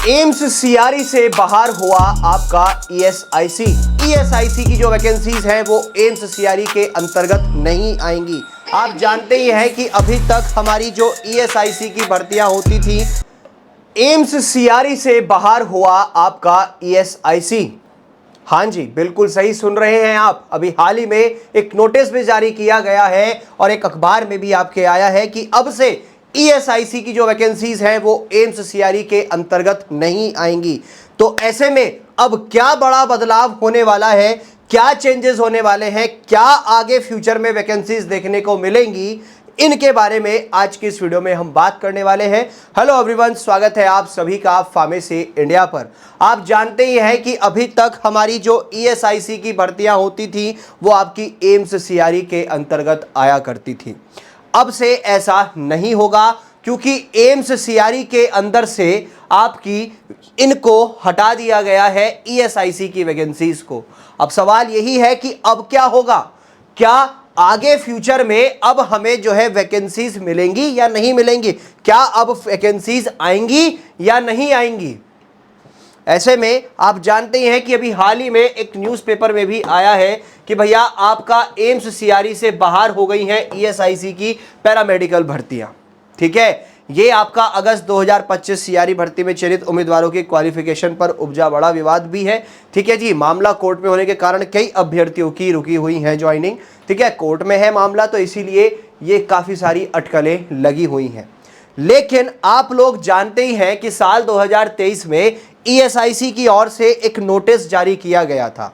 AIIMS CRE से बाहर हुआ आपका ईएसआईसी। ईएसआईसी की जो वैकेंसीज हैं वो एम्स सीआरई के अंतर्गत नहीं आएंगी। आप जानते ही हैं कि अभी तक हमारी जो ईएसआईसी की भर्तियां होती थी, एम्स सीआरई से बाहर हुआ आपका ईएसआईसी। हाँ जी, बिल्कुल सही सुन रहे हैं आप। अभी हाल ही में एक नोटिस भी जारी किया गया है और एक अखबार में भी आपके आया है कि अब से ईएसआईसी की जो वैकेंसीज हैं वो एम्स सीआरई के अंतर्गत नहीं आएंगी। तो ऐसे में अब क्या बड़ा बदलाव होने वाला है, क्या चेंजेस होने वाले हैं, क्या आगे फ्यूचर में वैकेंसीज देखने को मिलेंगी, इनके बारे में आज की इस वीडियो में हम बात करने वाले हैं। हेलो एवरीवन, स्वागत है आप सभी का फार्मेसी इंडिया पर। आप जानते ही हैं कि अभी तक हमारी जो ईएसआईसी की भर्तियां होती थी वो आपकी एम्स सीआरई के अंतर्गत आया करती थी। अब से ऐसा नहीं होगा, क्योंकि एम्स सीआरई के अंदर से आपकी इनको हटा दिया गया है, ईएसआईसी की वैकेंसीज को। अब सवाल यही है कि अब क्या होगा, क्या आगे फ्यूचर में अब हमें जो है वैकेंसीज मिलेंगी या नहीं मिलेंगी, क्या अब वैकेंसीज आएंगी या नहीं आएंगी। ऐसे में आप जानते हैं कि अभी हाल ही में एक न्यूज़पेपर में भी आया है कि भैया आपका एम्स सीआरई से बाहर हो गई हैं ईएसआईसी की पैरामेडिकल भर्तियां। ठीक है, ये आपका अगस्त 2025 सीआरई भर्ती में चयनित उम्मीदवारों की क्वालिफिकेशन पर उपजा बड़ा विवाद भी है। ठीक है जी, मामला कोर्ट में होने के कारण कई अभ्यर्थियों की रुकी हुई है ज्वाइनिंग। ठीक है, कोर्ट में है मामला, तो इसीलिए ये काफ़ी सारी अटकलें लगी हुई हैं। लेकिन आप लोग जानते ही हैं कि साल 2023 में ईएसआईसी की ओर से एक नोटिस जारी किया गया था,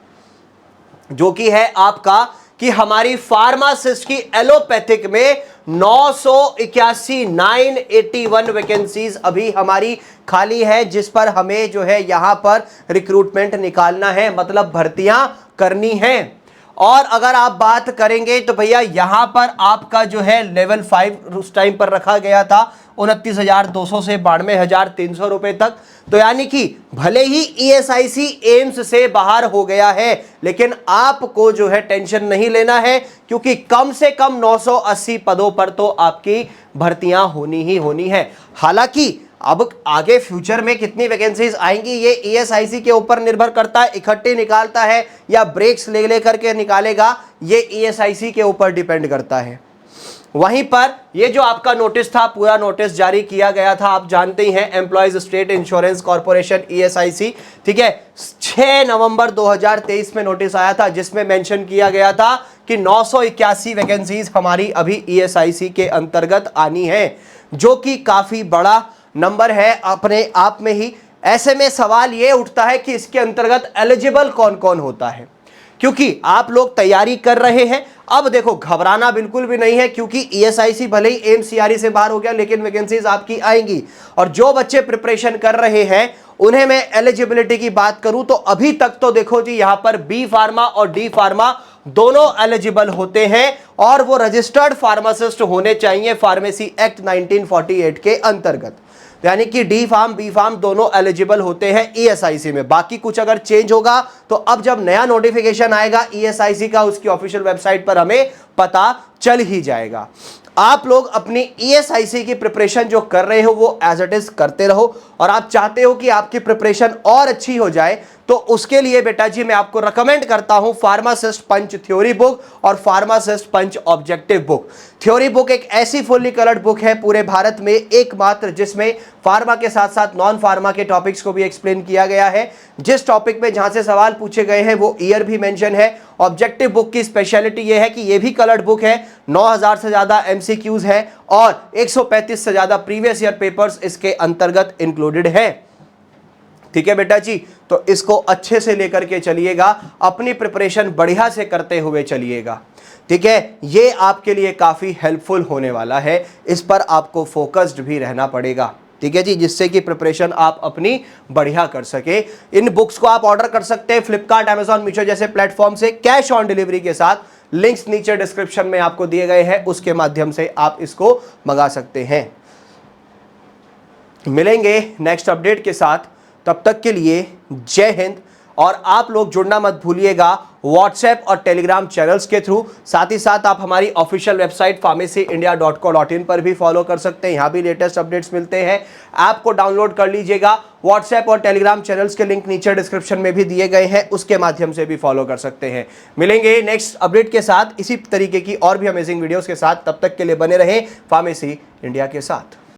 जो कि है आपका कि हमारी फार्मासिस्ट की एलोपैथिक में 981 वैकेंसीज अभी हमारी खाली है, जिस पर हमें जो है यहां पर रिक्रूटमेंट निकालना है, मतलब भर्तियां करनी है। और अगर आप बात करेंगे तो भैया यहां पर आपका जो है लेवल 5 उस टाइम पर रखा गया था 29,200 से 92,300 रुपए तक। तो यानी कि भले ही ईएसआईसी एम्स से बाहर हो गया है, लेकिन आपको जो है टेंशन नहीं लेना है, क्योंकि कम से कम 980 पदों पर तो आपकी भर्तियां होनी ही होनी है। हालांकि अब आगे फ्यूचर में कितनी वैकेंसीज आएंगी ये ईएसआईसी के ऊपर निर्भर करता है, इकट्ठे निकालता है या ब्रेक्स ले करके निकालेगा, ये ईएसआईसी के ऊपर डिपेंड करता है। वहीं पर ये जो आपका नोटिस था, पूरा नोटिस जारी किया गया था, आप जानते ही हैं, employees state insurance corporation ESIC. ठीक है, 6 नवंबर 2023 में नोटिस आया था, जिसमें मेंशन किया गया था कि 981 वैकेंसीज हमारी अभी ईएसआईसी के अंतर्गत आनी है, जो कि काफी बड़ा नंबर है अपने आप में ही। ऐसे में सवाल यह उठता है कि इसके अंतर्गत एलिजिबल कौन कौन होता है, क्योंकि आप लोग तैयारी कर रहे हैं। अब देखो, घबराना बिल्कुल भी नहीं है, क्योंकि ईएसआईसी भले ही एम्स सीआरई से बाहर हो गया, लेकिन वैकेंसीज आपकी आएंगी। और जो बच्चे प्रिपरेशन कर रहे हैं उन्हें मैं एलिजिबिलिटी की बात करूं तो अभी तक तो देखो जी, यहां पर बी फार्मा और डी फार्मा दोनों एलिजिबल होते हैं, और वो रजिस्टर्ड फार्मासिस्ट होने चाहिए फार्मेसी एक्ट 1948 के अंतर्गत। यानी कि डी फार्म बी फार्म दोनों एलिजिबल होते हैं ईएसआईसी में। बाकी कुछ अगर चेंज होगा तो अब जब नया नोटिफिकेशन आएगा ईएसआईसी का, उसकी ऑफिशियल वेबसाइट पर हमें पता चल ही जाएगा। आप लोग अपनी ईएसआईसी की प्रिपरेशन जो कर रहे हो वो एज इट इज करते रहो, और आप चाहते हो कि आपकी प्रिपरेशन और अच्छी हो जाए, तो उसके लिए बेटा जी मैं आपको रेकमेंड करता हूं फार्मासिस्ट पंच थ्योरी बुक और फार्मासिस्ट पंच ऑब्जेक्टिव बुक। थ्योरी बुक एक ऐसी फुल्ली कलर्ड बुक है पूरे भारत में एकमात्र, जिसमें फार्मा के साथ साथ नॉन फार्मा के टॉपिक्स को भी एक्सप्लेन किया गया है। जिस टॉपिक में जहां से सवाल पूछे गए हैं वो ईयर भी मेंशन है। ऑब्जेक्टिव बुक की स्पेशलिटी ये है कि ये भी कलर्ड बुक है, 9000 से ज्यादा एमसीक्यूज है और 135 से ज्यादा प्रीवियस ईयर पेपर्स इसके अंतर्गत इंक्लूडेड है। ठीक है बेटा जी, तो इसको अच्छे से लेकर के चलिएगा, अपनी प्रिपरेशन बढ़िया से करते हुए चलिएगा। ठीक है, ये आपके लिए काफी हेल्पफुल होने वाला है, इस पर आपको फोकस्ड भी रहना पड़ेगा। ठीक है जी, जिससे कि प्रिपरेशन आप अपनी बढ़िया कर सके। इन बुक्स को आप ऑर्डर कर सकते हैं फ्लिपकार्ट, अमेजॉन, मीशो जैसे प्लेटफॉर्म से कैश ऑन डिलीवरी के साथ। लिंक्स नीचे डिस्क्रिप्शन में आपको दिए गए हैं, उसके माध्यम से आप इसको मंगा सकते हैं। मिलेंगे नेक्स्ट अपडेट के साथ, तब तक के लिए जय हिंद और आप लोग जुड़ना मत भूलिएगा व्हाट्सएप और टेलीग्राम चैनल्स के थ्रू। साथ ही साथ आप हमारी ऑफिशियल वेबसाइट pharmacyindia.co.in पर भी फॉलो कर सकते हैं, यहां भी लेटेस्ट अपडेट्स मिलते हैं। ऐप को डाउनलोड कर लीजिएगा। व्हाट्सएप और टेलीग्राम चैनल्स के लिंक नीचे डिस्क्रिप्शन में भी दिए गए हैं, उसके माध्यम से भी फॉलो कर सकते हैं। मिलेंगे नेक्स्ट अपडेट के साथ इसी तरीके की और भी अमेजिंग वीडियोस के साथ। तब तक के लिए बने रहें फार्मेसी इंडिया के साथ।